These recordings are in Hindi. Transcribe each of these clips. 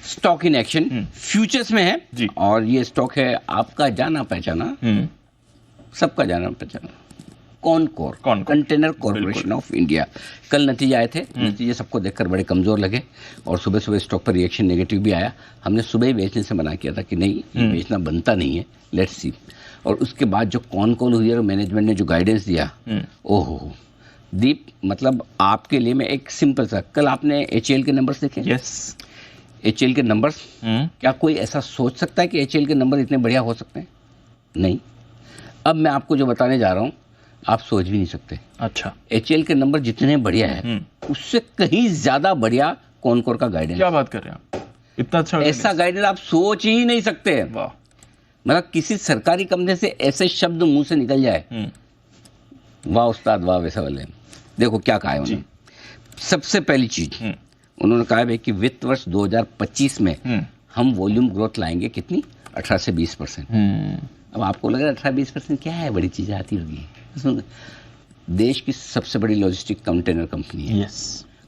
स्टॉक इन एक्शन फ्यूचर्स में है जी। और ये स्टॉक है आपका जाना पहचाना, सबका जाना पहचाना, Concor, container corporation of India. कल नतीजे आए थे, नतीजे सबको देखकर बड़े कमज़ोर लगे और सुबह सुबह स्टॉक पर रिएक्शन नेगेटिव भी आया। हमने सुबह ही बेचने से मना किया था कि नहीं, ये बेचना बनता नहीं है, लेट्स सी। और उसके बाद जो कॉल हुई और मैनेजमेंट ने जो गाइडेंस दिया, ओहो दीप, मतलब आपके लिए मैं एक सिंपल सा, कल आपने HAL के नंबर्स देखे? यस। HAL के नंबर्स, क्या कोई ऐसा सोच सकता है कि HAL के नंबर इतने बढ़िया हो सकते हैं? नहीं। अब मैं आपको जो बताने जा रहा हूँ आप सोच भी नहीं सकते। अच्छा। HAL के नंबर जितने बढ़िया है उससे कहीं ज्यादा बढ़िया कॉनकोर का गाइडेंस। क्या बात कर रहे हैं आप, इतना अच्छा ऐसा गाइडेंस आप सोच ही नहीं सकते। वाह। मतलब किसी सरकारी कंपनी से ऐसे शब्द मुंह से निकल जाए, वाह उस्ताद वाह, वैसा वाले। देखो क्या कहा है उन्होंने। सबसे पहली चीज उन्होंने कहा है कि वित्त वर्ष 2025 में हम वॉल्यूम ग्रोथ लाएंगे कितनी, 18 से 20%। अब आपको लग रहा है 18-20% क्या है, बड़ी चीजें आती होगी। देश की सबसे बड़ी लॉजिस्टिक कंटेनर कंपनी है।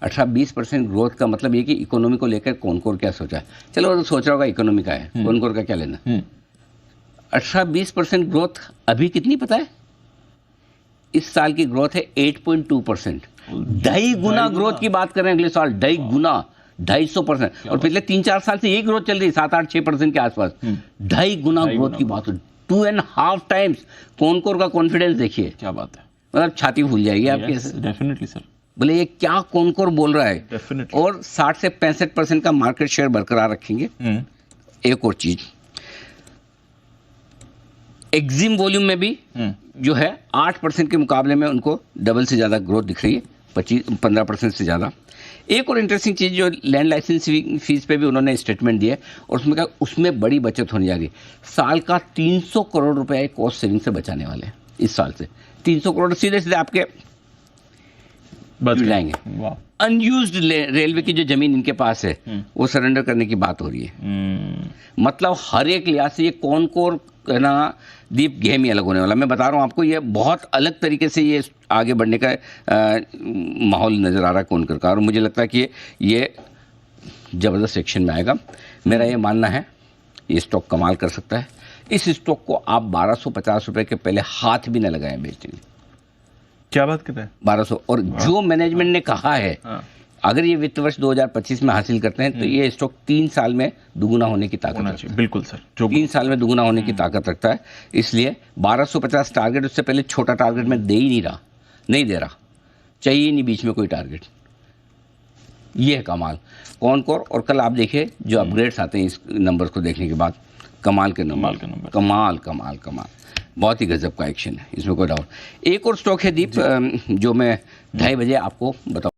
18-20% ग्रोथ का मतलब ये कि इकोनॉमी को लेकर कॉनकोर क्या सोचा है। चलो वो तो सोच रहा होगा इकोनॉमी का है, कॉनकोर का क्या लेना। 18-20% ग्रोथ अभी कितनी पता है? इस साल की ग्रोथ है 8.2%। 2.5 गुना ग्रोथ की बात कर रहे हैं अगले साल, 2.5 गुना, 250%। और पिछले 3-4 साल से यही ग्रोथ चल रही, 7-8-6% के आसपास। 2.5 गुना ग्रोथ की बात हो, 2.5 टाइम्स। कॉनकोर का कॉन्फिडेंस देखिए, क्या बात है, मतलब छाती फूल जाएगी आपकी। Definitely sir. बोले ये क्या कॉनकोर बोल रहा है। डेफिनेटली। और 60 से 65% का मार्केट शेयर बरकरार रखेंगे। एक और चीज, एग्जिम वॉल्यूम में भी जो है 8% के मुकाबले में उनको डबल से ज़्यादा ग्रोथ दिख रही है, 15% से ज़्यादा। एक और इंटरेस्टिंग चीज़, जो लैंड लाइसेंसिंग फीस पे भी उन्होंने स्टेटमेंट दिया है और उसमें कहा उसमें बड़ी बचत होने जा रही है। साल का 300 करोड़ रुपए कॉस्ट सेविंग से बचाने वाले हैं इस साल से। 300 करोड़ सीधे सीधे आपके बच जाएंगे। अनयूज्ड रेलवे की जो जमीन इनके पास है वो सरेंडर करने की बात हो रही है। मतलब हर एक लिहाज से ये कॉनकोर ना दीप गेम ही अलग होने वाला। मैं बता रहा हूँ आपको, ये बहुत अलग तरीके से ये आगे बढ़ने का माहौल नज़र आ रहा है कॉनकोर का, और मुझे लगता है कि ये ज़बरदस्त सेक्शन में आएगा। मेरा ये मानना है ये स्टॉक कमाल कर सकता है। इस स्टॉक को आप 1250 रुपये के पहले हाथ भी न लगाएं बेचने। क्या बात कर रहे हैं? 1200। और जो मैनेजमेंट ने कहा है, अगर ये वित्त वर्ष 2025 में हासिल करते हैं तो ये स्टॉक 3 साल में दुगुना होने की ताकत रखता है। बिल्कुल सर, 3 साल में दुगुना होने की ताकत रखता है। इसलिए 1250 टारगेट, उससे पहले छोटा टारगेट मैं दे ही नहीं दे रहा, चाहिए नहीं बीच में कोई टारगेट। ये है कमाल कॉनकोर। और कल आप देखिए जो अपग्रेड्स आते हैं इस नंबर्स को देखने के बाद, कमाल के नंबर, कमाल कमाल कमाल, बहुत ही गजब का एक्शन है, इसमें कोई डाउट। एक और स्टॉक है दीप जो मैं 2:30 बजे आपको बताऊँ।